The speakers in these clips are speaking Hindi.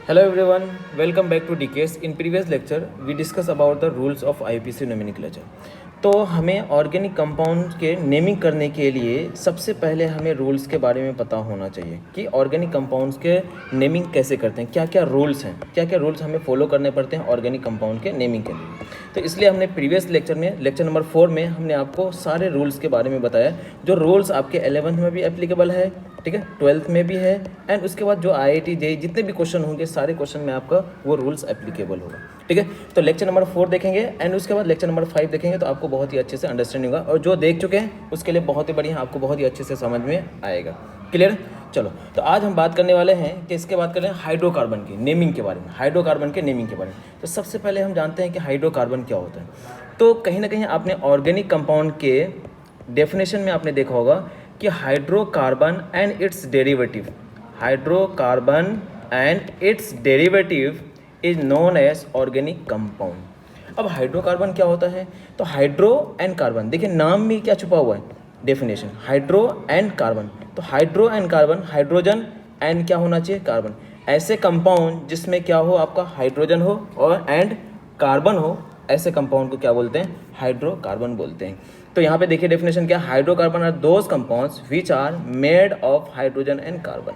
Hello everyone, welcome back to DKS. In previous lecture, we discussed about the rules of IUPAC nomenclature. तो हमें ऑर्गेनिक कंपाउंड के नेमिंग करने के लिए सबसे पहले हमें रूल्स के बारे में पता होना चाहिए कि ऑर्गेनिक कंपाउंड्स के नेमिंग कैसे करते हैं, क्या क्या रूल्स हैं, क्या क्या रूल्स हमें फॉलो करने पड़ते हैं ऑर्गेनिक कंपाउंड के नेमिंग के लिए। तो इसलिए हमने प्रीवियस लेक्चर में लेक्चर नंबर 4 में हमने आपको सारे रूल्स के बारे में बताया, जो रूल्स आपके 11th में भी एप्लीकेबल है, ठीक है, 12th में भी है, एंड उसके बाद जो IIT JEE जितने भी क्वेश्चन होंगे सारे क्वेश्चन में आपका वो रूल्स एप्लीकेबल होगा। ठीक है, तो लेक्चर नंबर 4 देखेंगे एंड उसके बाद लेक्चर नंबर 5 देखेंगे, तो आपको बहुत ही अच्छे से अंडरस्टैंडिंग होगा, और जो देख चुके हैं उसके लिए बहुत ही बढ़िया, आपको बहुत ही अच्छे से समझ में आएगा। क्लियर? चलो, तो आज हम बात करने वाले हैं कि इसके बात करें हाइड्रोकार्बन की नेमिंग के बारे में, हाइड्रोकार्बन के नेमिंग के बारे में। तो सबसे पहले हम जानते हैं कि हाइड्रोकार्बन क्या होता है। तो कहीं ना कहीं आपने ऑर्गेनिक कंपाउंड के डेफिनेशन में आपने देखा होगा कि hydrocarbon and its derivative, hydrocarbon and its derivative is known as organic compound. अब हाइड्रोकार्बन क्या होता है? तो हाइड्रो एंड कार्बन, देखिए नाम में क्या छुपा हुआ है, डेफिनेशन हाइड्रो एंड कार्बन। तो hydro and carbon, hydrogen and क्या होना चाहिए, कार्बन। ऐसे कंपाउंड जिसमें क्या हो, आपका हाइड्रोजन हो और एंड कार्बन हो, ऐसे कंपाउंड को क्या बोलते हैं, हाइड्रोकार्बन बोलते हैं। तो यहाँ पे देखिए डेफिनेशन क्या, hydrocarbon are those compounds which are made of hydrogen and carbon.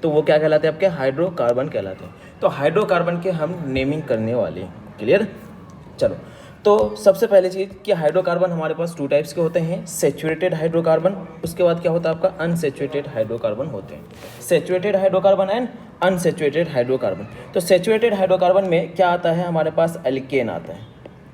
तो वो क्या कहलाते हैं, आपके हाइड्रोकार्बन कहलाते हैं। तो हाइड्रोकार्बन के हम नेमिंग करने वाले हैं। क्लियर? चलो, तो सबसे पहले चीज़ कि हाइड्रोकार्बन हमारे पास 2 टाइप्स के होते हैं, सेचुरेटेड हाइड्रोकार्बन, उसके बाद क्या होता है आपका अनसेचुरेटेड हाइड्रोकार्बन होते हैं। Saturated hydrocarbon and unsaturated hydrocarbon. तो सेचुरेटेड हाइड्रोकार्बन में क्या आता है, हमारे पास एल्केन आता है।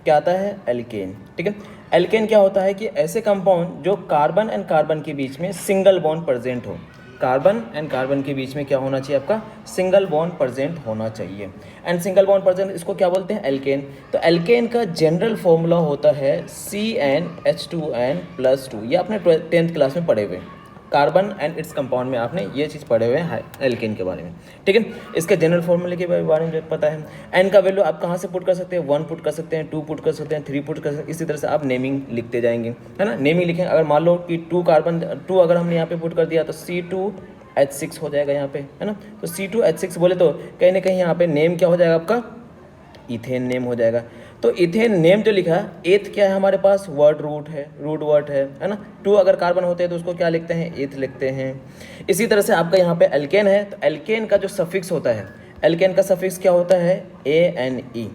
क्या आता है? एल्केन। ठीक है, एल्केन क्या होता है कि ऐसे कंपाउंड जो कार्बन एंड कार्बन के बीच में सिंगल बॉन्ड प्रेजेंट हो, कार्बन एंड कार्बन के बीच में क्या होना चाहिए, आपका सिंगल बॉन्ड प्रेजेंट होना चाहिए। एंड सिंगल बॉन्ड प्रेजेंट, इसको क्या बोलते हैं, एल्केन। तो एल्केन का जनरल फॉर्मूला होता है CnH2n+2। ये आपने 10th क्लास में पढ़े हुए, कार्बन एंड इट्स कंपाउंड में आपने ये चीज़ पढ़े हुए हैं एल्केन के बारे में। ठीक है, इसके जनरल फॉर्मूले के बारे में पता है। एन का वैल्यू आप कहाँ से पुट कर सकते हैं, 1 पुट कर सकते हैं, 2 पुट कर सकते हैं, 3 पुट कर सकते हैं। इसी तरह से आप नेमिंग लिखते जाएंगे, है ना। नेमिंग लिखें, अगर मान लो कि 2 कार्बन 2 अगर हमने यहाँ पे पुट कर दिया तो C2H6 हो जाएगा यहाँ पे, है ना। तो C2H6 बोले तो कहीं ना कहीं यहाँ पे नेम क्या हो जाएगा, आपका इथेन नेम हो जाएगा। तो इथेन नेम जो लिखा है, एथ क्या है हमारे पास, वर्ड रूट है, रूट वर्ड है ना। 2 अगर कार्बन होते हैं तो उसको क्या लिखते हैं, एथ लिखते हैं। इसी तरह से आपका यहाँ पे एल्केन है, तो एल्केन का जो सफिक्स होता है, एल्केन का सफिक्स क्या होता है, ANE।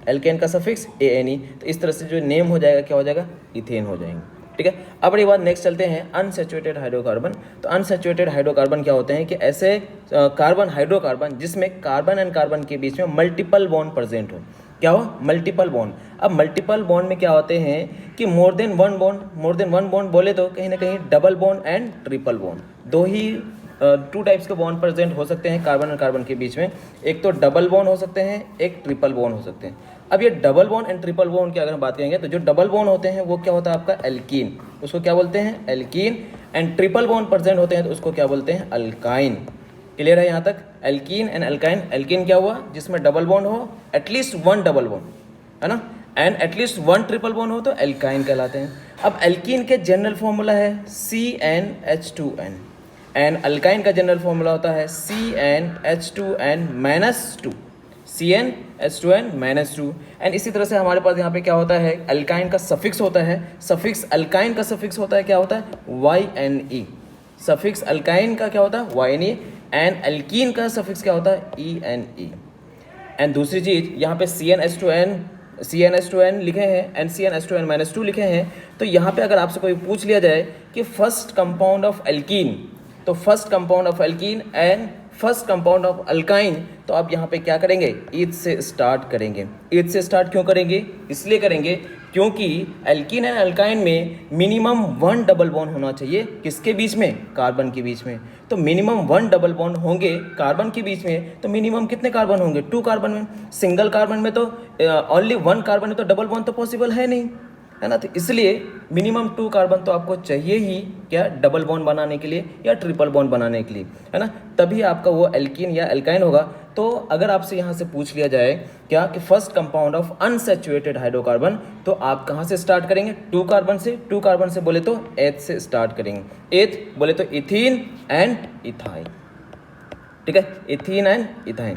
एल्केन का सफिक्स ANE। तो इस तरह से जो नेम हो जाएगा, क्या हो जाएगा, इथेन हो जाएंगे। ठीक है, अब बड़ी बात, नेक्स्ट चलते हैं अनसेचुरेटेड हाइड्रोकार्बन। तो अनसेचुरेटेड हाइड्रोकार्बन क्या होते हैं कि ऐसे कार्बन हाइड्रोकार्बन जिसमें कार्बन एंड कार्बन के बीच में मल्टीपल बॉन्ड प्रेजेंट हो। क्या हो, मल्टीपल बॉन्ड। अब मल्टीपल बॉन्ड में क्या होते हैं कि मोर देन वन बॉन्ड बोले तो कहीं ना कहीं double bond and triple bond, 2 types के बॉन्ड प्रेजेंट हो सकते हैं कार्बन और कार्बन के बीच में। एक तो डबल बॉन्ड हो सकते हैं, एक ट्रिपल बॉन्ड हो सकते हैं। अब ये double bond and triple bond की अगर हम बात करेंगे, तो जो डबल बॉन्ड होते हैं वो क्या होता है आपका, एल्कीन। उसको क्या बोलते हैं, alkene. And triple bond present होते हैं तो उसको क्या बोलते हैं, अल्काइन। क्लियर है यहाँ तक, एल्कीन एंड अल्काइन। एल्कीन क्या हुआ, जिसमें डबल बॉन्ड हो, एटलीस्ट 1 डबल बॉन्ड, है ना, एंड एटलीस्ट 1 ट्रिपल बॉन्ड हो तो एल्काइन कहलाते हैं। अब एल्कीन के जनरल फॉर्मूला है CnH2n, एंड अल्काइन का जनरल फॉर्मूला होता है CnH2n-2, CnH2n-2। एंड इसी तरह से हमारे पास यहाँ पे क्या होता है, अल्काइन का सफिक्स होता है, सफिक्स अल्काइन का सफिक्स होता है, क्या होता है, YNE। सफिक्स अल्काइन का क्या होता है, YNE। एंड एल्कीन का सफिक्स क्या होता है, ENE। एंड दूसरी चीज़ यहाँ पे CnH2n लिखे हैं एंड CnH2n-2 लिखे हैं। तो यहाँ पे अगर आपसे कोई पूछ लिया जाए कि फर्स्ट कंपाउंड ऑफ एल्कीन, तो first compound of alkene and first compound of alkyne, तो आप यहाँ पे क्या करेंगे, ईथ से स्टार्ट करेंगे। ईथ से स्टार्ट क्यों करेंगे, इसलिए करेंगे क्योंकि एल्कीन एंड अल्काइन में मिनिमम 1 डबल बॉन्ड होना चाहिए, किसके बीच में, कार्बन के बीच में। तो मिनिमम 1 डबल बॉन्ड होंगे कार्बन के बीच में, तो मिनिमम कितने कार्बन होंगे, 2 कार्बन में। सिंगल कार्बन में तो ओनली 1 कार्बन में तो डबल बॉन्ड तो पॉसिबल है नहीं, है ना। तो इसलिए मिनिमम 2 कार्बन तो आपको चाहिए ही, क्या, डबल बॉन्ड बनाने के लिए या ट्रिपल बॉन्ड बनाने के लिए, है ना। तभी आपका वो एल्कीन या एल्काइन होगा। तो अगर आपसे यहाँ से पूछ लिया जाए क्या कि first compound of unsaturated hydrocarbon, तो आप कहाँ से स्टार्ट करेंगे, 2 कार्बन से। 2 कार्बन से बोले तो एथ से स्टार्ट करेंगे। एथ बोले तो इथीन एंड इथाइन। ठीक है, इथीन एंड इथाइन।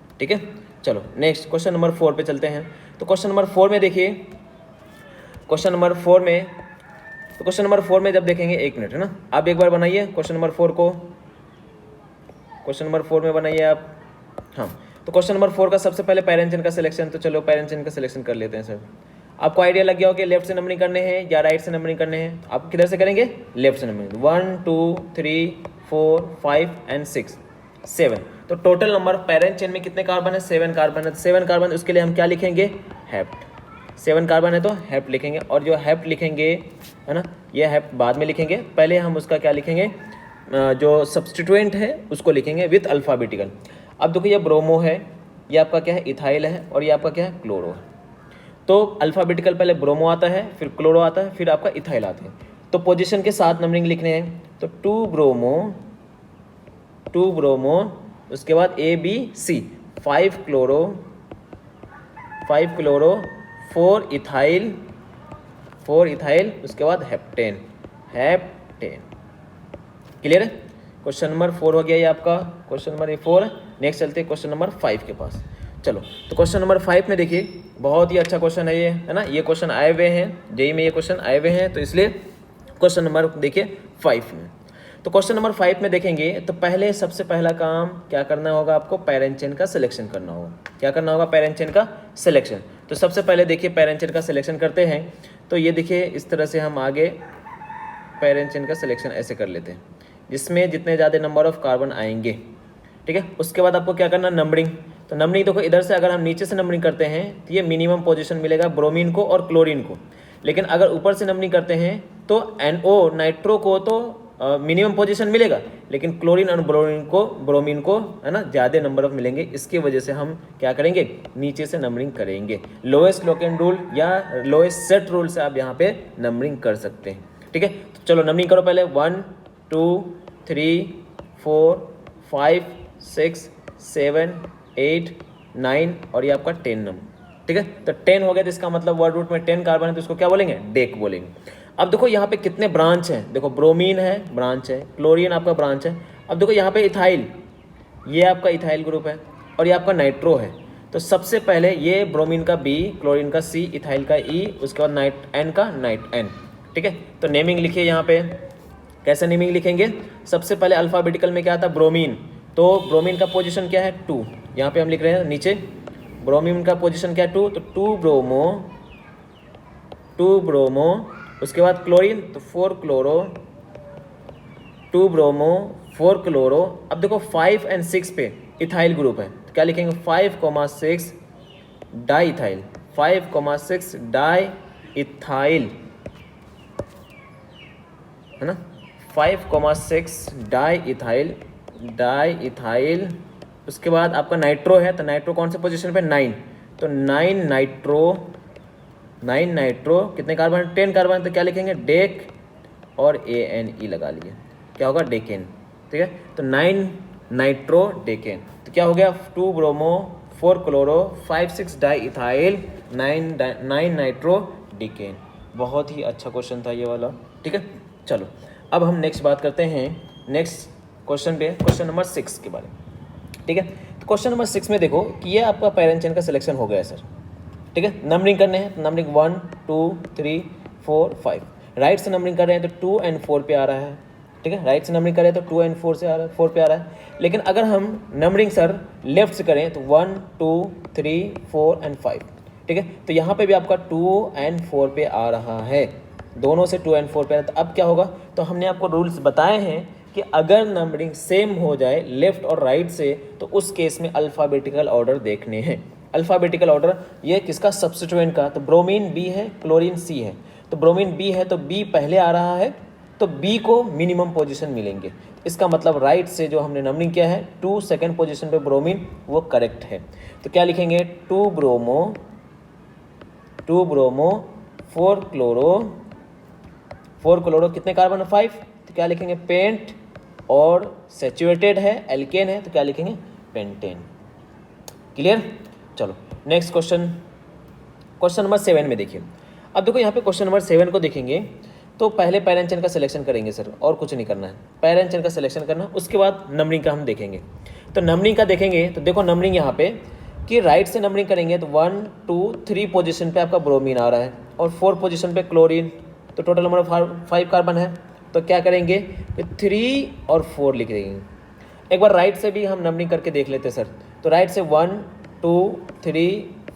ठीक है। चलो नेक्स्ट क्वेश्चन नंबर 4 पे चलते हैं। तो क्वेश्चन नंबर 4 में देखिए, क्वेश्चन नंबर 4 में जब देखेंगे, 1 मिनट है ना, आप एक बार बनाइए क्वेश्चन नंबर 4 को, क्वेश्चन नंबर 4 में बनाइए आप। हाँ, तो क्वेश्चन नंबर 4 का सबसे पहले पेरेंट चेन का सिलेक्शन, तो चलो पेरेंट चेन का सिलेक्शन कर लेते हैं सर। आपको आइडिया लग गया हो कि लेफ्ट से नंबरिंग करने हैं या राइट से नंबरिंग करने हैं। आप किधर से करेंगे? लेफ्ट से नंबरिंग। 1 2 3 4 5 एंड 6 7। तो टोटल नंबर पेरेंट चेन में कितने कार्बन है? 7 कार्बन है। 7 कार्बन, उसके लिए हम क्या लिखेंगे? हेप्ट। 7 कार्बन है तो हेप्ट लिखेंगे, और जो हेप्ट लिखेंगे है ना, ये हेप्ट बाद में लिखेंगे, पहले हम उसका क्या लिखेंगे, जो सब्सटीट्यूएंट है उसको लिखेंगे विथ अल्फ़ाबेटिकल। अब देखो ये ब्रोमो है, ये आपका क्या है? इथाइल है, और ये आपका क्या है? क्लोरो है। तो अल्फ़ाबेटिकल पहले ब्रोमो आता है, फिर क्लोरो आता है, फिर आपका इथाइल आता है। तो पोजीशन के साथ नंबरिंग लिखने हैं, तो 2 ब्रोमो, उसके बाद ABC, 5 क्लोरो, 4 इथाइल, उसके बाद हेप्टेन। क्लियर है? क्वेश्चन नंबर 4 हो गया ये आपका, क्वेश्चन नंबर 4 है। नेक्स्ट चलते हैं क्वेश्चन नंबर 5 के पास। चलो, तो क्वेश्चन नंबर 5 में देखिए, बहुत ही अच्छा क्वेश्चन है ये, है ना, ये क्वेश्चन आए हुए हैं जेईई में, ये क्वेश्चन आए हुए हैं, तो इसलिए क्वेश्चन नंबर देखिए 5 में। तो क्वेश्चन नंबर 5 में देखेंगे, तो पहले सबसे पहला काम क्या करना होगा आपको? पेरेंट चेन का सिलेक्शन करना होगा। क्या करना होगा? पेरेंट चेन का सिलेक्शन। तो सबसे पहले देखिए पेरेंट चेन का सिलेक्शन करते हैं। तो ये देखिए इस तरह से हम आगे पेरेंट चेन का सिलेक्शन ऐसे कर लेते हैं, जिसमें जितने ज़्यादा नंबर ऑफ कार्बन आएंगे, ठीक है। उसके बाद आपको क्या करना? नंबरिंग। तो नंबरिंग देखो, इधर से अगर हम नीचे से नंबरिंग करते हैं तो ये मिनिमम पोजीशन मिलेगा ब्रोमीन को और क्लोरीन को, लेकिन अगर ऊपर से नंबरिंग करते हैं तो NO नाइट्रो को तो मिनिमम पोजीशन मिलेगा, लेकिन क्लोरीन और ब्रोमीन को है ना ज़्यादा नंबर ऑफ मिलेंगे। इसकी वजह से हम क्या करेंगे? नीचे से नंबरिंग करेंगे। लोएस्ट लोकेन रूल या लोएस्ट सेट रूल से आप यहाँ पे नंबरिंग कर सकते हैं, ठीक है। तो चलो नंबरिंग करो पहले। 1 2 3 4 5 6 7 8 9 और ये आपका 10 नंबर, ठीक है। तो 10 हो गया, तो इसका मतलब वर्ड रूट में 10 कार्बन है, तो इसको क्या बोलेंगे? डेक बोलेंगे। अब देखो यहाँ पे कितने ब्रांच हैं, देखो ब्रोमीन है, ब्रांच है, क्लोरीन आपका ब्रांच है। अब देखो यहाँ पे इथाइल, ये आपका इथाइल ग्रुप है, और ये आपका नाइट्रो है। तो सबसे पहले ये ब्रोमीन का B, क्लोरीन का C, इथाइल का E, उसके बाद N का N, ठीक है। तो नेमिंग लिखिए यहाँ पे। कैसे नेमिंग लिखेंगे? सबसे पहले अल्फ़ाबेटिकल में क्या था? ब्रोमीन। तो ब्रोमीन का पोजीशन क्या है? 2। यहाँ पे हम लिख रहे हैं नीचे, ब्रोमीन का पोजीशन क्या है? 2। तो 2 ब्रोमो, उसके बाद क्लोरीन, तो 4 क्लोरो, 2 ब्रोमो 4 क्लोरो। अब देखो 5 और 6 पे इथाइल ग्रुप है, तो क्या लिखेंगे? 5,6 डाई इथाइल, 5,6 डाई इथाइल, है ना, 5,6 डाई इथाइल। उसके बाद आपका नाइट्रो है, तो नाइट्रो कौन से पोजीशन पे? 9। तो 9 नाइट्रो कितने कार्बन? 10 कार्बन। तो क्या लिखेंगे? डेक और ANE लगा लिए, क्या होगा? डेकेन, ठीक है। तो 9 नाइट्रो डेकेन। तो क्या हो गया? 2 bromo 4 chloro 5,6 di ethyl 9 nitro decane. बहुत ही अच्छा क्वेश्चन था ये वाला, ठीक है। चलो अब हम नेक्स्ट बात करते हैं नेक्स्ट क्वेश्चन पे, क्वेश्चन नंबर 6 के बारे में, ठीक है। तो क्वेश्चन नंबर 6 में देखो कि ये आपका पेरेंट चेन का सिलेक्शन हो गया सर, ठीक है। नंबरिंग करने हैं, तो नंबरिंग 1 2 3 4 5। राइट से नंबरिंग कर रहे हैं तो 2 और 4 पे आ रहा है, ठीक है। राइट से नंबरिंग करें तो 2 और 4 से आ रहा है, 4 पे आ रहा है। लेकिन अगर हम नंबरिंग सर लेफ्ट से करें तो 1 2 3 4 और 5, ठीक है। तो यहाँ पे भी आपका 2 और 4 पे आ रहा है, दोनों से 2 और 4 पे आ रहा है। तो अब क्या होगा? तो हमने आपको रूल्स बताए हैं कि अगर नंबरिंग सेम हो जाए लेफ्ट और राइट से, तो उस केस में अल्फ़ाबेटिकल ऑर्डर देखने हैं। अल्फ़ाबेटिकल ऑर्डर ये किसका? सब्स्टिट्यूएंट का। तो ब्रोमीन B है, क्लोरीन C है। तो ब्रोमीन B है तो B पहले आ रहा है, तो B को मिनिमम पोजीशन मिलेंगे। इसका मतलब राइट से जो हमने नंबरिंग किया है 2 सेकेंड पोजीशन पे ब्रोमीन, वो करेक्ट है। तो क्या लिखेंगे? 2 ब्रोमो 4 क्लोरो कितने कार्बन? 5। तो क्या लिखेंगे? पेंट, और सैचुरेटेड है, एल्केन है, तो क्या लिखेंगे? पेंटेन। क्लियर? चलो नेक्स्ट क्वेश्चन, क्वेश्चन नंबर 7 में देखिए। अब देखो यहाँ पे क्वेश्चन नंबर 7 को देखेंगे तो पहले पेरेंट चेन का सिलेक्शन करेंगे सर, और कुछ नहीं करना है, पेरेंट चेन का सिलेक्शन करना, उसके बाद नंबरिंग का हम देखेंगे। तो नंबरिंग का देखेंगे तो देखो नंबरिंग यहाँ पे कि राइट से नंबरिंग करेंगे तो 1 2 3 पोजीशन पे आपका ब्रोमीन आ रहा है और 4 पोजीशन पे क्लोरीन, तो टोटल नंबर 5 कार्बन है। तो क्या करेंगे कि 3 और 4 लिख देंगे। एक बार राइट से भी हम नंबरिंग करके देख लेते हैं सर। तो राइट से 1 2 3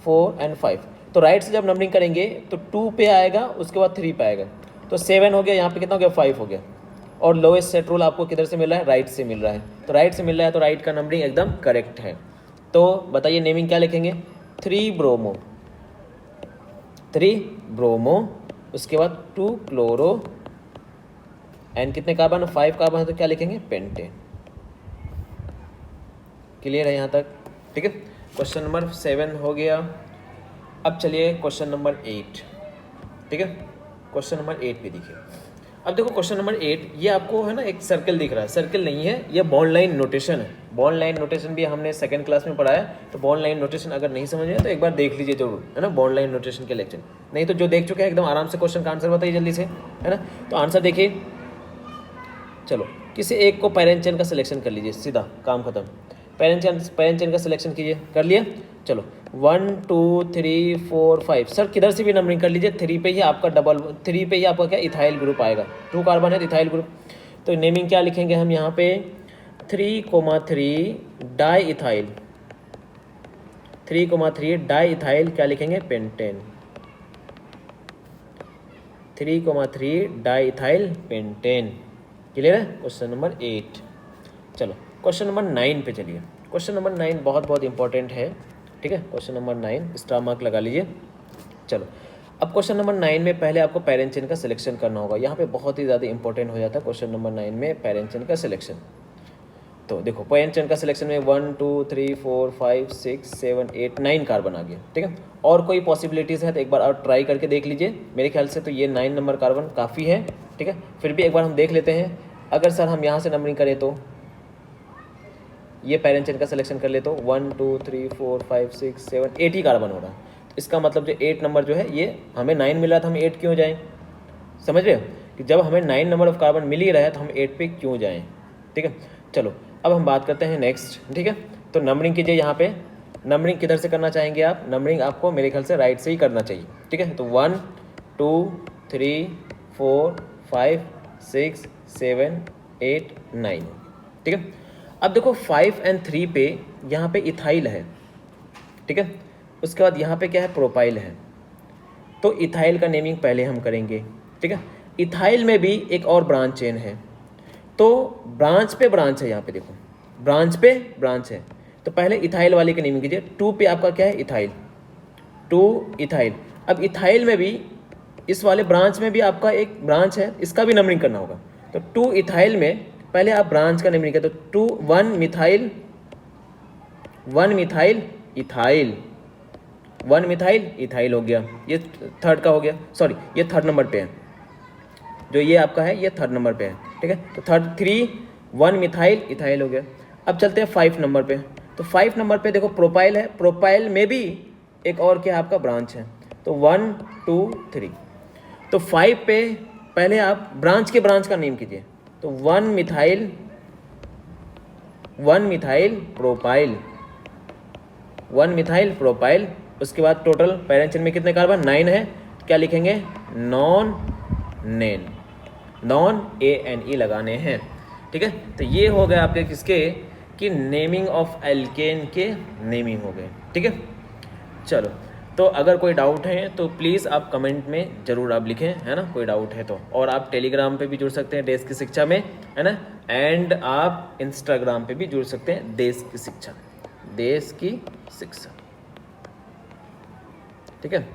4 एंड 5। तो राइट से जब नंबरिंग करेंगे तो 2 पे आएगा, उसके बाद 3 पे आएगा, तो 7 हो गया, यहाँ पे कितना हो गया 5 हो गया। और लोएस्ट सेट रूल आपको किधर से मिल रहा है, राइट से मिल रहा है। तो राइट से मिल रहा है तो राइट का नंबरिंग एकदम करेक्ट है। तो बताइए नेमिंग क्या लिखेंगे, 3 ब्रोमो, 3 ब्रोमो, उसके बाद 2 क्लोरो एंड कितने कार्बन, 5 कार्बन है, तो क्या लिखेंगे पेंटेन। क्लियर है यहाँ तक, ठीक है। क्वेश्चन नंबर 7 हो गया। अब चलिए क्वेश्चन नंबर 8, ठीक है। क्वेश्चन नंबर 8 पे देखिए। अब देखो क्वेश्चन नंबर 8, ये आपको है ना एक सर्कल दिख रहा है, सर्कल नहीं है, ये बॉन्ड लाइन नोटेशन है। बॉन्ड लाइन नोटेशन भी हमने सेकंड क्लास में पढ़ा है, तो बॉन्ड लाइन नोटेशन अगर नहीं समझ में तो एक बार देख लीजिए जरूर, है ना, बॉन्ड लाइन नोटेशन के लेक्चर। नहीं तो जो देख चुके हैं एकदम आराम से क्वेश्चन का आंसर बताइए जल्दी से, है ना। तो आंसर देखिए, चलो किसी एक को पैरेंट चेन का सिलेक्शन कर लीजिए, सीधा काम खत्म। पैरेंट चेन का सिलेक्शन कीजिए, कर लिया। चलो 1 2 3 4 5, सर किधर से भी नंबरिंग कर लीजिए, 3 पे ही आपका 3 क्या इथाइल ग्रुप आएगा, 2 कार्बन है तो इथाइल ग्रुप। तो नेमिंग क्या लिखेंगे हम यहाँ पे, 3,3 डाई इथाइल, 3,3 डाई इथाइल क्या लिखेंगे pentane, 3,3 di ethyl pentane. Clear है। Question number 8। चलो क्वेश्चन नंबर 9 पे चलिए। क्वेश्चन नंबर 9 बहुत इंपॉर्टेंट है, ठीक है। क्वेश्चन नंबर 9 स्टार मार्क लगा लीजिए। चलो अब क्वेश्चन नंबर 9 में पहले आपको पैरेंट चेन का सिलेक्शन करना होगा। यहाँ पे बहुत ही ज़्यादा इंपॉर्टेंट हो जाता है क्वेश्चन नंबर 9 में पैरेंट चेन का सिलेक्शन। तो देखो पैरेंट चेन का सिलेक्शन में 1 2 3 4 5 6 7 8 9 कार्बन आ गया, ठीक है। और कोई पॉसिबिलिटीज़ है तो एक बार और ट्राई करके देख लीजिए। मेरे ख्याल से तो ये 9 नंबर कार्बन काफ़ी है, ठीक है। फिर भी एक बार हम देख लेते हैं। अगर सर हम यहाँ से नंबरिंग करें तो ये पैरेंट चेन का सिलेक्शन कर ले तो 1 2 3 4 5 6 7 8 ही कार्बन हो रहा है। तो इसका मतलब जो 8 नंबर जो है, ये हमें 9 मिला था, हम 8 क्यों जाएं, समझ रहे हो कि जब हमें 9 नंबर ऑफ कार्बन मिल ही रहा है तो हम 8 पे क्यों जाएं, ठीक है। चलो अब हम बात करते हैं नेक्स्ट, ठीक है। तो नंबरिंग कीजिए। यहाँ पे नंबरिंग किधर से करना चाहेंगे आप, नंबरिंग आपको मेरे ख्याल से राइट से ही करना चाहिए, ठीक है। तो 1 2 3 4 5 6 7 8 9, ठीक है। अब देखो 5 और 3 पे यहाँ पे इथाइल है, ठीक है। उसके बाद यहाँ पे क्या है, प्रोपाइल है। तो इथाइल का नेमिंग पहले हम करेंगे, ठीक है। इथाइल में भी एक और ब्रांच चेन है, तो ब्रांच पे ब्रांच है, यहाँ पे देखो ब्रांच पे ब्रांच है। तो पहले इथाइल वाले की नेमिंग कीजिए। 2 पे आपका क्या है, इथाइल, 2 इथाइल। अब इथाइल में भी इस वाले ब्रांच में भी आपका एक ब्रांच है, इसका भी नंबरिंग करना होगा। तो 2 इथाइल में पहले आप ब्रांच का नेमरिंग करते हो। 2 1 methyl, 1 methyl ethyl, 1 methyl ethyl हो गया। ये थर्ड का हो गया, सॉरी ये थर्ड नंबर पे है, जो ये आपका है ये थर्ड नंबर पे है, ठीक है। तो 3 1 मिथाइल इथाइल हो गया। अब चलते हैं 5 नंबर पे। तो 5 नंबर पे देखो प्रोपाइल है, प्रोपाइल में भी एक और क्या आपका ब्रांच है। तो 1 2 3। तो 5 पे पहले आप ब्रांच के ब्रांच का नेम कीजिए। तो 1 मिथाइल प्रोपाइल, 1 मिथाइल प्रोपाइल। उसके बाद टोटल पैरेंट चेन में कितने कार्बन, 9 है। क्या लिखेंगे, नॉन नेन, नॉन ANE लगाने हैं, ठीक है। तो ये हो गए आपके किसके, कि नेमिंग ऑफ एल्केन के नेमिंग हो गए, ठीक है। चलो तो अगर कोई डाउट है तो प्लीज़ आप कमेंट में ज़रूर आप लिखें, है ना, कोई डाउट है तो। और आप टेलीग्राम पे भी जुड़ सकते हैं देश की शिक्षा में, है ना। एंड आप इंस्टाग्राम पे भी जुड़ सकते हैं देश की शिक्षा, देश की शिक्षा, ठीक है।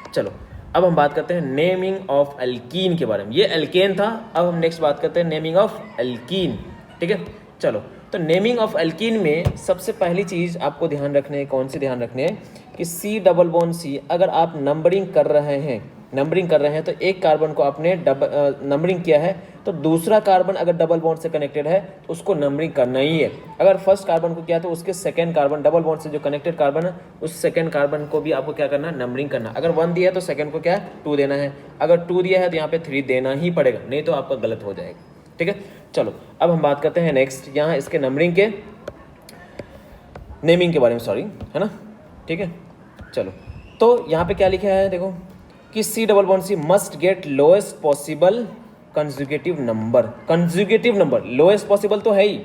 चलो अब हम बात करते हैं नेमिंग ऑफ एल्कीन के बारे में। ये एल्केन था, अब हम नेक्स्ट बात करते हैं नेमिंग ऑफ एल्कीन, ठीक है। चलो तो नेमिंग ऑफ एल्कीन में सबसे पहली चीज़ आपको ध्यान रखने है, कौन सी ध्यान रखने है कि C डबल बॉन्ड C अगर आप नंबरिंग कर रहे हैं तो एक कार्बन को आपने नंबरिंग किया है, तो दूसरा कार्बन अगर डबल बॉन्ड से कनेक्टेड है तो उसको नंबरिंग करना ही है। अगर फर्स्ट कार्बन को किया तो उसके सेकंड कार्बन डबल बॉन्ड से जो कनेक्टेड कार्बन है उस सेकंड कार्बन को भी आपको क्या करना है, नंबरिंग करना। अगर 1 दिया है तो सेकंड को क्या है, 2 देना है। अगर 2 दिया है तो यहाँ पे 3 देना ही पड़ेगा, नहीं तो आपका गलत हो जाएगा, ठीक है। चलो अब हम बात करते हैं नेक्स्ट यहाँ इसके नंबरिंग के। नेमिंग के बारे में, सॉरी, है ना, ठीक है। चलो, तो यहाँ पे क्या लिखा है देखो कि C double bond C must get lowest possible conjugative number. Conjugative number lowest possible तो है ही,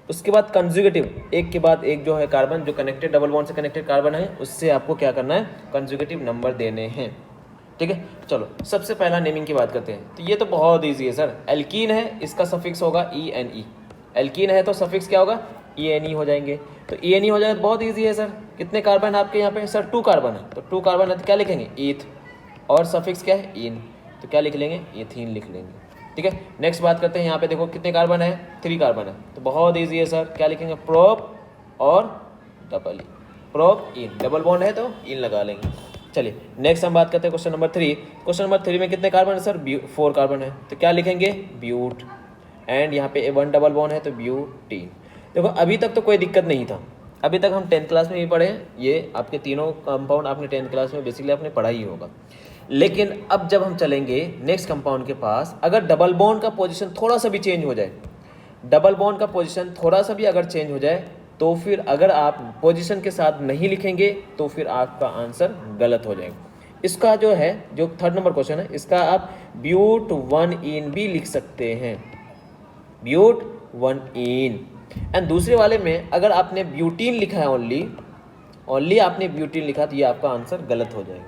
उसके बाद कंजुगेटिव, एक के बाद एक जो है कार्बन जो कनेक्टेड डबल बॉन्ड से कनेक्टेड कार्बन है उससे आपको क्या करना है, कंजुगेटिव नंबर देने हैं, ठीक है। चलो, सबसे पहला नेमिंग की बात करते हैं। तो ये तो बहुत ईजी है सर, एल्कीन है, इसका सफिक्स होगा ENE। एल्कीन है तो सफिक्स क्या होगा, ENE हो जाएंगे। तो ENE हो जाएगा तो बहुत ईजी है सर। कितने कार्बन है आपके यहाँ पे सर, 2 कार्बन है, तो 2 कार्बन है तो क्या लिखेंगे, ईथ, और सफिक्स क्या है, इन, तो क्या लिख लेंगे, एथीन लिख लेंगे, ठीक है। नेक्स्ट बात करते हैं, यहाँ पे देखो कितने कार्बन है, 3 कार्बन है, तो बहुत ईजी है सर, क्या लिखेंगे, प्रोप और डबल ई, प्रोप इन, डबल बॉन्ड है तो इन लगा लेंगे। चलिए नेक्स्ट हम बात करते हैं क्वेश्चन नंबर 3। क्वेश्चन नंबर 3 में कितने कार्बन है सर, 4 कार्बन है, तो क्या लिखेंगे, ब्यूट, एंड यहाँ पे 1 डबल बॉन्ड है तो ब्यूटीन। देखो अभी तक तो कोई दिक्कत नहीं था, अभी तक हम 10th क्लास में भी पढ़े हैं, ये आपके तीनों कंपाउंड आपने 10th क्लास में बेसिकली आपने पढ़ा ही होगा। लेकिन अब जब हम चलेंगे नेक्स्ट कंपाउंड के पास, अगर डबल बॉन्ड का पोजीशन थोड़ा सा भी चेंज हो जाए, डबल बॉन्ड का पोजीशन थोड़ा सा भी अगर चेंज हो जाए, तो फिर अगर आप पोजीशन के साथ नहीं लिखेंगे तो फिर आपका आंसर गलत हो जाएगा। इसका जो है, जो 3rd नंबर क्वेश्चन है, इसका आप ब्यूट 1 इन भी लिख सकते हैं, ब्यूट 1 इन। एंड दूसरे वाले में अगर आपने ब्यूटीन लिखा है, ओनली आपने ब्यूटीन लिखा, तो ये आपका आंसर गलत हो जाएगा,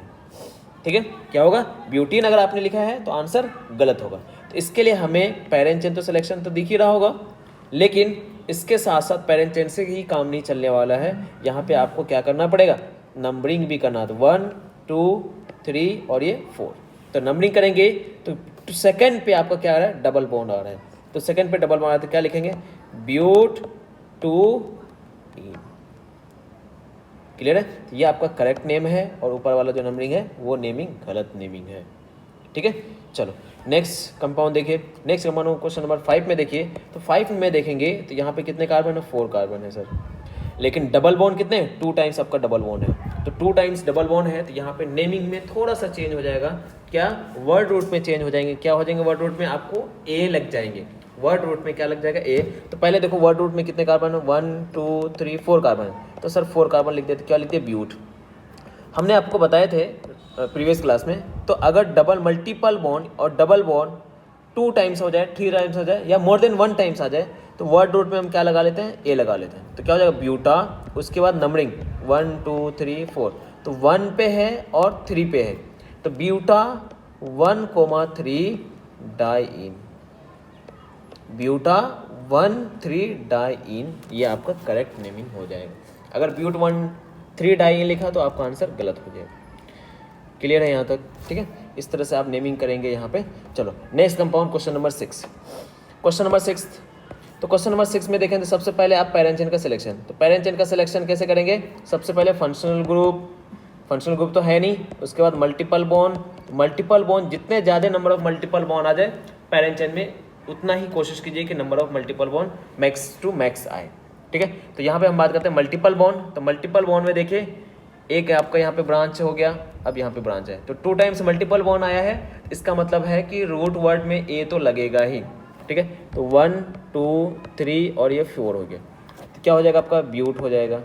ठीक है। क्या होगा, ब्यूटीन अगर आपने लिखा है तो आंसर गलत होगा। तो इसके लिए हमें पेरेंट चेन तो सिलेक्शन तो दिख ही रहा होगा, लेकिन इसके साथ साथ पेरेंट चेन से ही काम नहीं चलने वाला है। यहाँ पे आपको क्या करना पड़ेगा, नंबरिंग भी करना, तो 1 2 3 और ये 4, तो नंबरिंग करेंगे तो सेकंड पे आपका क्या आ रहा है, डबल बॉन्ड आ रहा है, तो सेकंड पे डबल बॉन्ड आ रहा है तो क्या लिखेंगे, ब्यूट 2 इन। क्लियर है, तो ये आपका करेक्ट नेम है, और ऊपर वाला जो नंबरिंग है वो नेमिंग गलत नेमिंग है, ठीक है। चलो नेक्स्ट कंपाउंड देखिए, नेक्स्ट कंपाउंड क्वेश्चन नंबर 5 में देखिए, तो 5 में देखेंगे तो यहाँ पे कितने कार्बन है, 4 कार्बन है सर, लेकिन डबल बॉन्ड कितने, 2 टाइम्स आपका डबल बॉन्ड है, तो 2 टाइम्स डबल बॉन्ड है, तो यहाँ पे नेमिंग में थोड़ा सा चेंज हो जाएगा, क्या, वर्ड रूट में चेंज हो जाएंगे, क्या हो जाएंगे, वर्ड रूट में आपको ए लग जाएंगे, वर्ड रूट में क्या लग जाएगा, ए। तो पहले देखो वर्ड रूट में कितने कार्बन है, 1 2 3 4 कार्बन है, तो सर 4 कार्बन लिख देते, क्या लिखते, ब्यूट। हमने आपको बताए थे प्रीवियस क्लास में, तो अगर डबल मल्टीपल बॉन्ड और डबल बॉन्ड 2 टाइम्स हो जाए, 3 टाइम्स हो जाए, या मोर देन 1 टाइम्स आ जाए, तो वर्ड रूट में हम क्या लगा लेते हैं, ए लगा लेते हैं, तो क्या हो जाएगा, ब्यूटा, उसके बाद नंबरिंग 1 2 3 4, तो 1 पे है और 3 पे है, तो ब्यूटा 1,3 डाइइन, ब्यूटा 1,3 डाइइन, ये आपका करेक्ट नेमिंग हो जाएगा। अगर ब्यूट 1,3 डाइइन लिखा तो आपका आंसर गलत हो जाएगा। क्लियर है यहाँ तक, ठीक है। इस तरह से आप नेमिंग करेंगे यहाँ पे। चलो next compound question number 6। Question number 6, तो क्वेश्चन नंबर 6 में देखें तो सबसे पहले आप पैरेंट चेन का सिलेक्शन, तो पैरेंट चेन का सिलेक्शन कैसे करेंगे, सबसे पहले फंक्शनल ग्रुप तो है नहीं, उसके बाद मल्टीपल बॉन्ड, जितने ज़्यादा नंबर ऑफ मल्टीपल बॉन्ड आ जाए पैरेंट चेन में, उतना ही कोशिश कीजिए कि number of multiple bond max to max आए, ठीक है। तो यहाँ पे हम बात करते हैं मल्टीपल बॉन्ड, तो मल्टीपल बॉन्ड में देखिए एक आपका यहाँ पे ब्रांच हो गया, अब यहाँ पे ब्रांच है, तो 2 टाइम्स मल्टीपल बॉन्ड आया है, इसका मतलब है कि रूट वर्ड में ए तो लगेगा ही, ठीक है। तो 1 2 3 और ये 4 हो गया, तो क्या हो जाएगा आपका, ब्यूट हो जाएगा,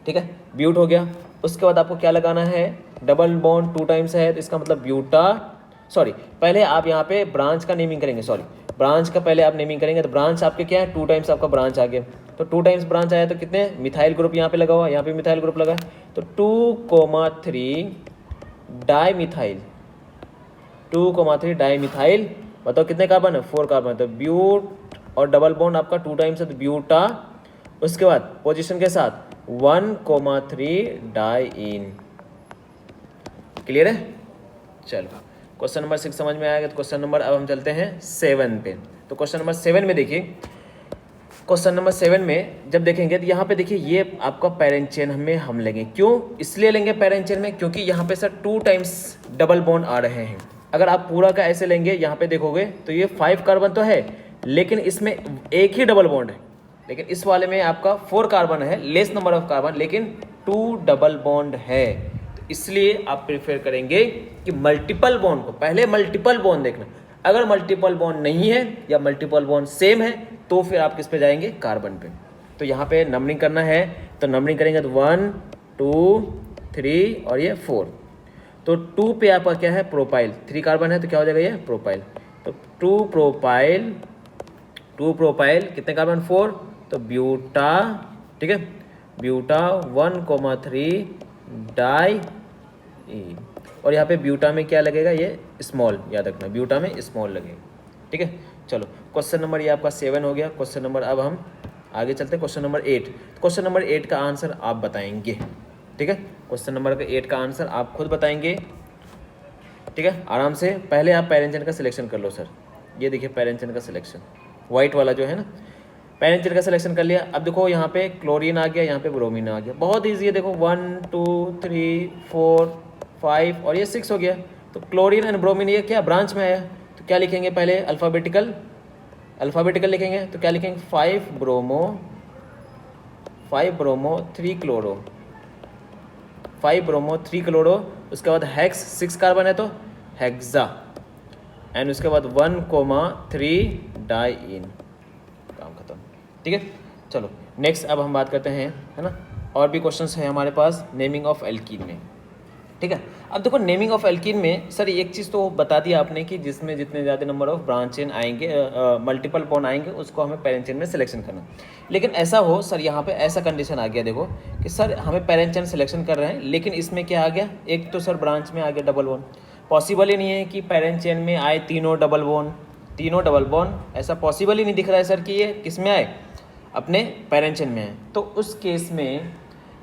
ठीक है, ब्यूट हो गया। उसके बाद आपको क्या लगाना है, डबल बॉन्ड 2 टाइम्स है, तो इसका मतलब ब्यूटा, सॉरी पहले आप यहाँ पे ब्रांच का नेमिंग करेंगे, सॉरी ब्रांच का पहले आप नेमिंग करेंगे, तो ब्रांच आपके क्या है, 2 टाइम्स आपका ब्रांच आ गया, तो 2 टाइम्स ब्रांच आया तो कितने, मिथाइल ग्रुप यहाँ पे लगा हुआ, यहाँ पे मिथाइल ग्रुप लगा है, तो 2,3 डाई मिथाइल, 2,3 डाई मिथाइल, बताओ कितने कार्बन है, 4 कार्बन, तो ब्यूट, और डबल बॉन्ड आपका 2 टाइम्स है तो ब्यूटा, उसके बाद पोजीशन के साथ 1,3 डाइइन। क्लियर है, चलो क्वेश्चन नंबर 6 समझ में आएगा। तो क्वेश्चन नंबर, अब हम चलते हैं 7 पे। तो क्वेश्चन नंबर 7 में देखिए, क्वेश्चन नंबर 7 में जब देखेंगे तो यहाँ पे देखिए ये आपका पेरेंट चेन हम लेंगे, क्यों इसलिए लेंगे पेरेंट चेन में, क्योंकि यहाँ पे सर 2 टाइम्स डबल बॉन्ड आ रहे हैं। अगर आप पूरा का ऐसे लेंगे, यहाँ पे देखोगे तो ये 5 कार्बन तो है, लेकिन इसमें एक ही डबल बॉन्ड है, लेकिन इस वाले में आपका 4 कार्बन है, लेस नंबर ऑफ कार्बन, लेकिन 2 डबल बॉन्ड है, तो इसलिए आप प्रेफर करेंगे कि मल्टीपल बॉन्ड को, पहले मल्टीपल बॉन्ड देखना, अगर मल्टीपल बॉन्ड नहीं है या मल्टीपल बॉन्ड सेम है तो फिर आप किस पे जाएंगे, कार्बन पे। तो यहाँ पे नंबरिंग करना है, तो नंबरिंग करेंगे तो 1 2 3 और ये 4। तो 2 पे आपका क्या है, प्रोपाइल, 3 कार्बन है तो क्या हो जाएगा ये प्रोपाइल। तो 2 प्रोपाइल कितने कार्बन, 4, तो ब्यूटा, ठीक है, ब्यूटा 1,3 डाई ई। और यहाँ पे ब्यूटा में क्या लगेगा, ये स्मॉल, याद रखना ब्यूटा में स्मॉल लगेगा, ठीक है। चलो क्वेश्चन नंबर ये आपका 7 हो गया। क्वेश्चन नंबर, अब हम आगे चलते हैं क्वेश्चन नंबर 8। क्वेश्चन नंबर 8 का आंसर आप बताएंगे, ठीक है। क्वेश्चन नंबर 8 का आंसर आप खुद बताएंगे, ठीक है, आराम से। पहले आप पैरेंट चेन का सिलेक्शन कर लो सर। ये देखिए पैरेंट चेन का सिलेक्शन, वाइट वाला जो है ना, पैरेंट चेन का सिलेक्शन कर लिया। अब देखो यहाँ पे क्लोरीन आ गया, यहाँ पे ब्रोमीन आ गया, बहुत ईजी है। देखो 1 2 3 4 5 और ये 6 हो गया। तो क्लोरीन एंड ब्रोमीन ये क्या ब्रांच में आया, तो क्या लिखेंगे पहले, अल्फ़ाबेटिकल लिखेंगे। तो क्या लिखेंगे, 5 ब्रोमो 3 क्लोरो, 5 ब्रोमो 3 क्लोरो। उसके बाद हेक्स 6 कार्बन है तो हेक्सा, एंड उसके बाद 1,3 डाइइन, काम खत्म, ठीक है। चलो नेक्स्ट अब हम बात करते हैं, है ना, और भी क्वेश्चंस हैं हमारे पास नेमिंग ऑफ एल्कीन में, ठीक है। अब देखो नेमिंग ऑफ एल्कीन में सर एक चीज़ तो बता दिया आपने कि जिसमें जितने ज़्यादा नंबर ऑफ ब्रांच चेन आएंगे, मल्टीपल बॉन्ड आएंगे, उसको हमें पेरेंट चेन में सिलेक्शन करना। लेकिन ऐसा हो सर, यहाँ पे ऐसा कंडीशन आ गया, देखो कि सर हमें पेरेंट चेन सिलेक्शन कर रहे हैं, लेकिन इसमें क्या आ गया, एक तो सर ब्रांच में आ गया डबल बॉन्ड। पॉसिबल ही नहीं है कि पेरेंट चेन में आए तीनों डबल बॉन्ड, ऐसा पॉसिबल ही नहीं दिख रहा है सर कि ये किस में आए, अपने पेरेंट चेन में आए। तो उस केस में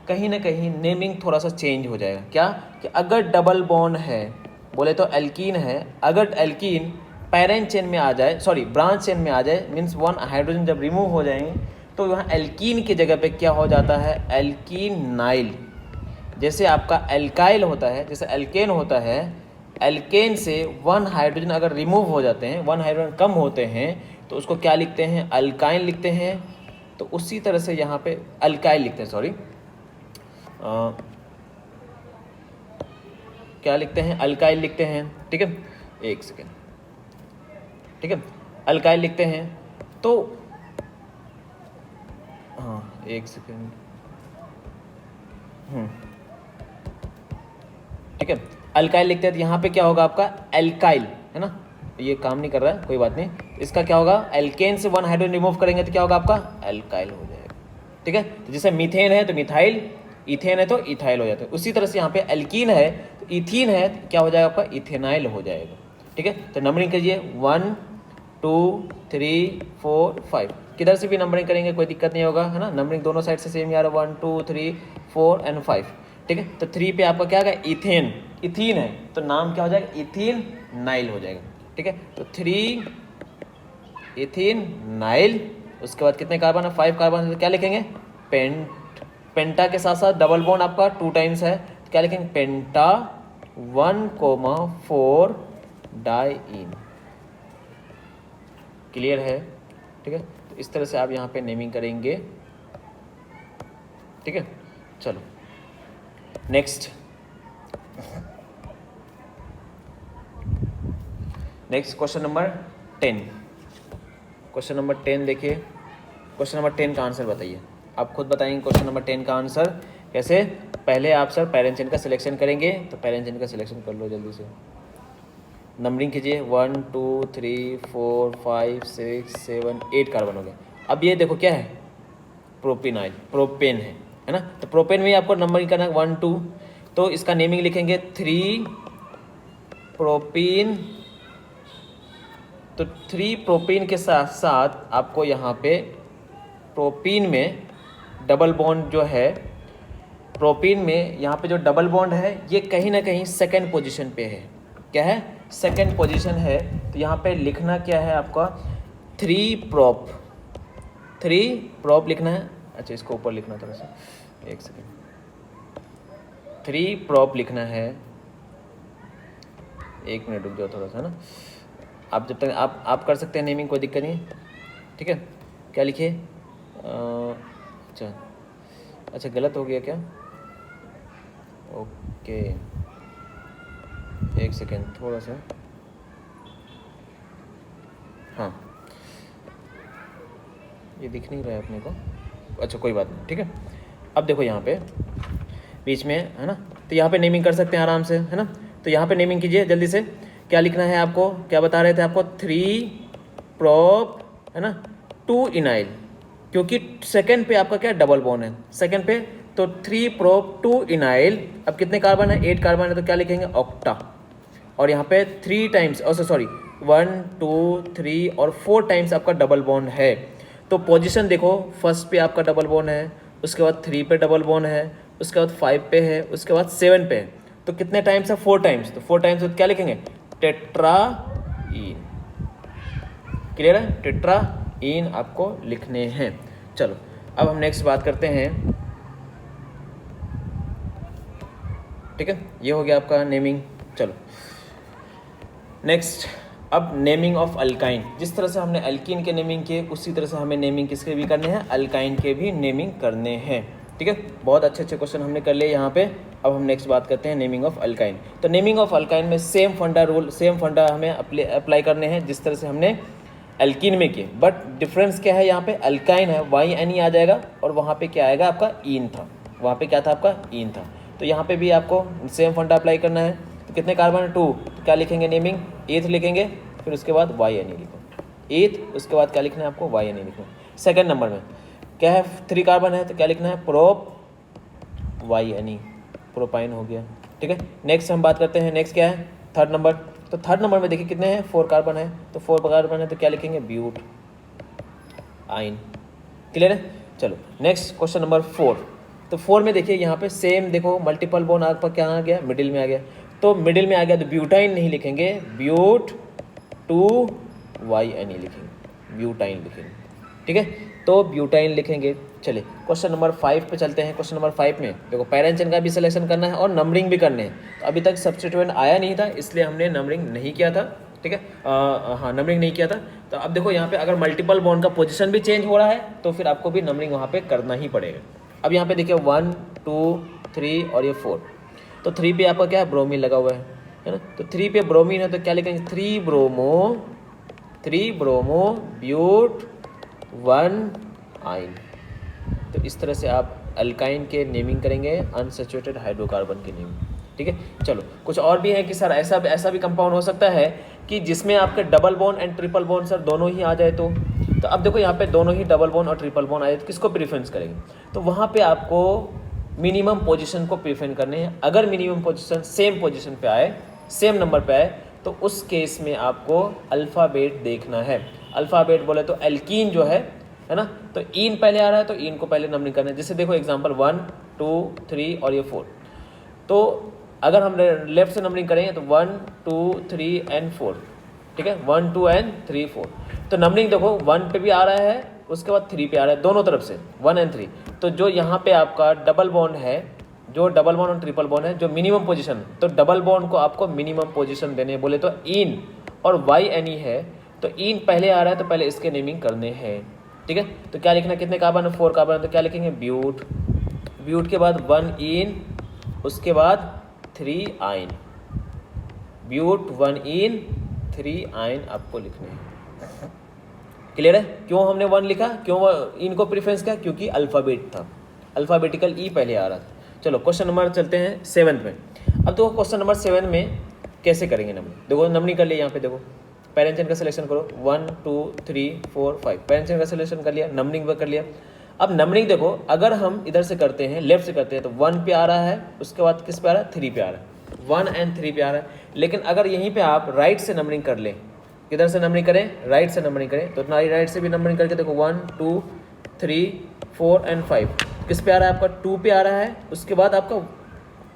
कहीं ना कहीं नेमिंग थोड़ा सा चेंज हो जाएगा। क्या कि अगर डबल बॉन्ड है, बोले तो एल्कीन है, अगर एल्कीन पेरेंट चेन में आ जाए, सॉरी ब्रांच चेन में आ जाए, मीन्स 1 हाइड्रोजन जब रिमूव हो जाएंगे तो वहाँ एल्कीन की जगह पे क्या हो जाता है, एल्कीनाइल। जैसे आपका एल्काइल होता है, जैसे एल्केन होता है, एल्केन से 1 हाइड्रोजन अगर रिमूव हो जाते हैं, 1 हाइड्रोजन कम होते हैं, तो उसको क्या लिखते हैं, अल्काइन लिखते हैं। तो उसी तरह से यहाँ पे अल्काइल लिखते हैं, सॉरी क्या लिखते हैं, अल्काइल लिखते हैं, ठीक है, एक सेकेंड, ठीक है, अल्काइल लिखते हैं। तो हाँ एक सेकेंड, ठीक है, अल्काइल लिखते हैं। तो यहाँ पे क्या होगा आपका एल्काइल, है ना, ये काम नहीं कर रहा है, कोई बात नहीं। इसका क्या होगा, एल्केन से 1 हाइड्रोजन रिमूव करेंगे तो क्या होगा आपका, एल्काइल हो जाएगा, ठीक है। तो जैसे मीथेन है तो मिथाइल, इथेन है तो इथाइल हो जाता है। उसी तरह से यहाँ पे एल्कीन है तो इथीन है तो क्या हो जाएगा आपका, इथेनाइल हो जाएगा, ठीक है। तो नंबरिंग कीजिए 1 2 3 4 5, किधर से भी नंबरिंग करेंगे कोई दिक्कत नहीं होगा, है ना, नंबरिंग दोनों साइड से सेम यार, 1 2 3 4 एंड 5, ठीक है। तो 3 पे आपका क्या आएगा, इथेन, इथीन है तो नाम क्या हो जाएगा, इथीन नाइल हो जाएगा, ठीक है। तो 3 इथीन नाइल। उसके बाद कितने कार्बन है, 5 कार्बन है, तो क्या लिखेंगे, पेंटा के साथ साथ डबल बॉन्ड आपका 2 टाइम्स है, तो क्या लिखेंगे, पेंटा 1,4 डाइइन। क्लियर है, ठीक है। तो इस तरह से आप यहाँ पे नेमिंग करेंगे, ठीक है। चलो next question number 10। Question number 10 देखिए, क्वेश्चन नंबर 10 का आंसर बताइए, आप खुद बताएंगे क्वेश्चन नंबर 10 का आंसर कैसे। पहले आप सर पेरेंट चेन का सिलेक्शन करेंगे, तो पेरेंट चेन का सिलेक्शन कर लो जल्दी से, नंबरिंग कीजिए 1 2 3 4 5 6 7 8 कार्बन हो गया। अब ये देखो क्या है, प्रोपेनाइल, प्रोपेन है ना, तो प्रोपेन में आपको नंबरिंग करना है 1 2, तो इसका नेमिंग लिखेंगे 3 प्रोपीन। तो 3 प्रोपीन के साथ साथ आपको यहाँ पे प्रोपीन में डबल बॉन्ड जो है, प्रोपीन में यहाँ पे जो डबल बॉन्ड है ये कहीं ना कहीं सेकंड पोजीशन पे है। क्या है, सेकंड पोजीशन है। तो यहाँ पे लिखना क्या है आपका, 3 प्रोप लिखना है। अच्छा इसको ऊपर लिखना थोड़ा सा, एक सेकेंड, 3 प्रोप लिखना है। एक मिनट रुक जाओ थोड़ा सा ना, आप जब तक आप कर सकते हैं नेमिंग, कोई दिक्कत नहीं है, ठीक है। क्या लिखे, अच्छा गलत हो गया क्या, ओके एक सेकेंड थोड़ा सा, हाँ ये दिख नहीं रहा है अपने को, अच्छा कोई बात नहीं, ठीक है। अब देखो यहाँ पे बीच में है ना, तो यहाँ पे नेमिंग कर सकते हैं आराम से, है ना। तो यहाँ पे नेमिंग कीजिए जल्दी से। क्या लिखना है आपको, क्या बता रहे थे आपको, 3 प्रोप है ना 2 इनाइल, क्योंकि सेकंड पे आपका क्या डबल बॉन्ड है सेकंड पे, तो 3 प्रोप 2 इनाइल। अब कितने कार्बन है, 8 कार्बन है, तो क्या लिखेंगे ऑक्टा। और यहाँ पे 3 टाइम्स, सॉरी 1 2 3 और 4 टाइम्स आपका डबल बॉन्ड है। तो पोजीशन देखो, फर्स्ट पे आपका डबल बॉन्ड है, उसके बाद 3 पे डबल बॉन्ड है, उसके बाद 5 पे है, उसके बाद 7 पे है। तो कितने टाइम्स है, 4 टाइम्स। तो 4 टाइम्स तो क्या लिखेंगे, टेट्राईन। क्लियर है, टेट्राईन आपको लिखने हैं। चलो अब हम नेक्स्ट बात करते हैं, ठीक है। ये हो गया आपका नेमिंग। चलो नेक्स्ट, अब नेमिंग ऑफ अल्काइन। जिस तरह से हमने अल्कीन के नेमिंग किए, उसी तरह से हमें नेमिंग किसके भी करने हैं, अल्काइन के भी नेमिंग करने हैं, ठीक है। बहुत अच्छे अच्छे क्वेश्चन हमने कर लिए यहाँ पे। अब हम नेक्स्ट बात करते हैं नेमिंग ऑफ अल्काइन। तो नेमिंग ऑफ अल्काइन में सेम फंडा हमें अप्लाई करने हैं जिस तरह से हमने अल्कीन में किए, बट डिफरेंस क्या है, यहाँ पे अल्काइन है YNE आ जाएगा, और वहाँ पे क्या आएगा आपका ईन था, वहाँ पे क्या था आपका ईन था। तो यहाँ पे भी आपको सेम फंडा अप्लाई करना है। तो कितने कार्बन है, 2, तो क्या लिखेंगे नेमिंग, 8th लिखेंगे, फिर उसके बाद YNE लिखो 8th, उसके बाद क्या लिखना है आपको YNE लिखो। सेकंड नंबर में क्या है, 3 कार्बन है, तो क्या लिखना है प्रोप YNE, प्रोपाइन हो गया, ठीक है। नेक्स्ट हम बात करते हैं, नेक्स्ट क्या है, थर्ड नंबर। तो थर्ड नंबर में देखिए कितने हैं, 4 कार्बन है, तो 4 कार्बन है तो क्या लिखेंगे ब्यूट आइन। क्लियर है। चलो नेक्स्ट क्वेश्चन नंबर 4। तो 4 में देखिए यहाँ पे सेम देखो, मल्टीपल बॉन्ड आपका क्या आ गया, मिडिल में आ गया। तो मिडिल में आ गया तो ब्यूटाइन नहीं लिखेंगे, ब्यूट 2 YNE लिखेंगे, ब्यूटाइन लिखेंगे, ठीक है। तो ब्यूटाइन लिखेंगे। चलिए क्वेश्चन नंबर 5 पे चलते हैं। क्वेश्चन नंबर 5 में देखो पैरेंट चेन का भी सिलेक्शन करना है और नंबरिंग भी करने हैं। तो अभी तक सब्स्टिट्यूएंट आया नहीं था, इसलिए हमने नंबरिंग नहीं किया था, ठीक है। हाँ नंबरिंग नहीं किया था। तो अब देखो यहाँ पे अगर मल्टीपल बॉन्ड का पोजीशन भी चेंज हो रहा है तो फिर आपको भी नंबरिंग वहाँ पे करना ही पड़ेगा। अब यहाँ पे देखिए 1 2 3 और ये 4। तो 3 पे आपका क्या है, ब्रोमीन लगा हुआ है ना। तो 3 पे ब्रोमीन है तो क्या लिखेंगे, 3 ब्रोमो ब्यूट 1 आइन। तो इस तरह से आप अल्काइन के नेमिंग करेंगे, अनसैचुरेटेड हाइड्रोकार्बन की नेमिंग, ठीक है। चलो कुछ और भी है कि सर ऐसा भी कंपाउंड हो सकता है कि जिसमें आपके double bond and triple bond sir दोनों ही आ जाए। तो अब देखो यहाँ पे दोनों ही डबल बॉन्ड और ट्रिपल बॉन्ड आए तो किसको प्रेफरेंस करेंगे, तो वहाँ पे आपको मिनिमम पोजीशन को प्रेफर करने हैं। अगर मिनिमम पोजीशन सेम पोजीशन पे आए, सेम नंबर पे आए, तो उस केस में आपको अल्फ़ाबेट देखना है। अल्फ़ाबेट बोले तो एल्कीन जो है ना, तो ईन पहले आ रहा है तो ईन को पहले नंबरिंग करना है। जैसे देखो एग्जांपल 1 2 3 और ये 4। तो अगर हम लेफ्ट से नंबरिंग करेंगे तो 1 2 3 and 4, ठीक है, 1 2 and 3 4। तो नंबरिंग देखो 1 पे भी आ रहा है, उसके बाद 3 पे आ रहा है, दोनों तरफ से 1 and 3। तो जो यहाँ पे आपका डबल बॉन्ड है, जो डबल बॉन्ड और ट्रिपल बॉन्ड है, जो मिनिमम पोजीशन, तो डबल बॉन्ड को आपको मिनिमम पोजीशन देने बोले तो इन और YNE है, तो इन पहले आ रहा है तो पहले इसके नेमिंग करने हैं, ठीक है। तो क्या लिखना, कितने कार्बन है, 4 कार्बन है, तो क्या लिखेंगे ब्यूट, ब्यूट के बाद 1 इन, उसके बाद 3 आइन, ब्यूट 1 इन 3 आइन आपको लिखने हैं। क्लियर है। क्यों हमने 1 लिखा, क्यों इनको प्रेफरेंस किया, क्योंकि अल्फ़ाबेट था, अल्फ़ाबेटिकल ई पहले आ रहा था। चलो क्वेश्चन नंबर चलते हैं 7 में। अब देखो क्वेश्चन नंबर 7 में कैसे करेंगे नंबरिंग। देखो नंबरिंग कर लिया, यहाँ पे देखो पेरेंट चेन का सिलेक्शन करो 1 2 3 4 5, पेरेंट चेन का सिलेक्शन कर लिया, नंबरिंग भी कर लिया। अब नंबरिंग देखो अगर हम इधर से करते हैं, लेफ्ट से करते हैं, तो 1 पे आ रहा है, उसके बाद किस पे आ रहा है, 3 पे आ रहा है, 1 and 3 पे आ रहा है। लेकिन अगर यहीं पे आप राइट से नंबरिंग कर लें, किधर से नंबरिंग करें, राइट से नंबरिंग करें, तो राइट से भी नंबरिंग करके देखो 1 2 3 4 and 5 किस पे आ रहा है आपका, 2 पे आ रहा है, उसके बाद आपका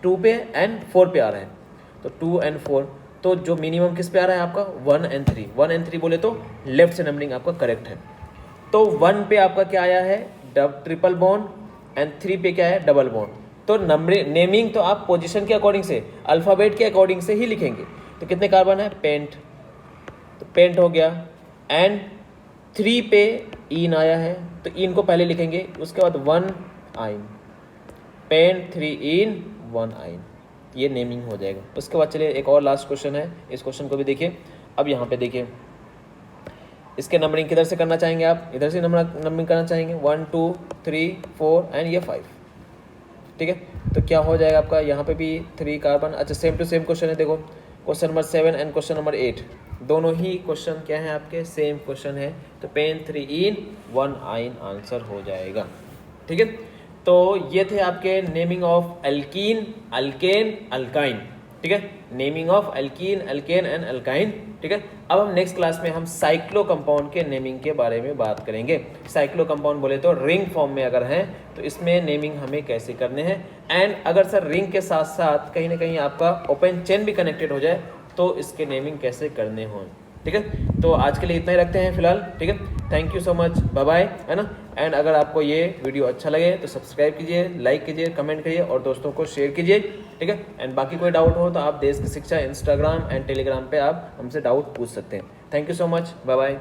2 पे and 4 पे आ रहा है, तो 2 and 4। तो जो मिनिमम किस पे आ रहा है आपका 1 and 3, 1 and 3 बोले तो लेफ्ट से नंबरिंग आपका करेक्ट है। तो 1 पे आपका क्या आया है, ट्रिपल बॉन्ड, एंड 3 पे क्या है, डबल बॉन्ड। तो नंबरिंग नेमिंग तो आप पोजीशन के अकॉर्डिंग से, अल्फ़ाबेट के अकॉर्डिंग से ही लिखेंगे। तो कितने कार्बन है, पेंट, तो पेंट हो गया, एंड 3 पे ईन आया है तो ईन को पहले लिखेंगे, उसके बाद 1 आइन, पेंट 3 इन 1 आइन, ये नेमिंग हो जाएगा। उसके बाद चलिए एक और लास्ट क्वेश्चन है, इस क्वेश्चन को भी देखिए। अब यहाँ पे देखिए इसके नंबरिंग किधर से करना चाहेंगे आप, इधर से नंबरिंग करना चाहेंगे, 1 2 3 4 एंड ये 5, ठीक है। तो क्या हो जाएगा आपका, यहाँ पे भी 3 कार्बन। अच्छा, सेम टू सेम क्वेश्चन है, देखो question number 7 and question number 8 दोनों ही क्वेश्चन क्या है आपके, सेम क्वेश्चन है। तो पेन 3 इन 1 आइन आंसर हो जाएगा, ठीक है। तो ये थे आपके naming of alkene, alkane, alkyne, ठीक है। Naming of alkene, alkane and alkyne, ठीक है। अब हम नेक्स्ट क्लास में हम साइक्लो कंपाउंड के नेमिंग के बारे में बात करेंगे। साइक्लो कंपाउंड बोले तो रिंग फॉर्म में अगर हैं तो इसमें नेमिंग हमें कैसे करने हैं, एंड अगर सर रिंग के साथ साथ कहीं ना कहीं आपका ओपन चेन भी कनेक्टेड हो जाए तो इसके नेमिंग कैसे करने हों, ठीक है। तो आज के लिए इतना ही रखते हैं फिलहाल, ठीक है। Thank you so much, bye bye, है ना। एंड अगर आपको ये वीडियो अच्छा लगे तो सब्सक्राइब कीजिए, लाइक कीजिए, कमेंट करिए और दोस्तों को शेयर कीजिए, ठीक है। एंड बाकी कोई डाउट हो तो आप देश की शिक्षा इंस्टाग्राम एंड टेलीग्राम पे आप हमसे डाउट पूछ सकते हैं। Thank you so much, bye bye.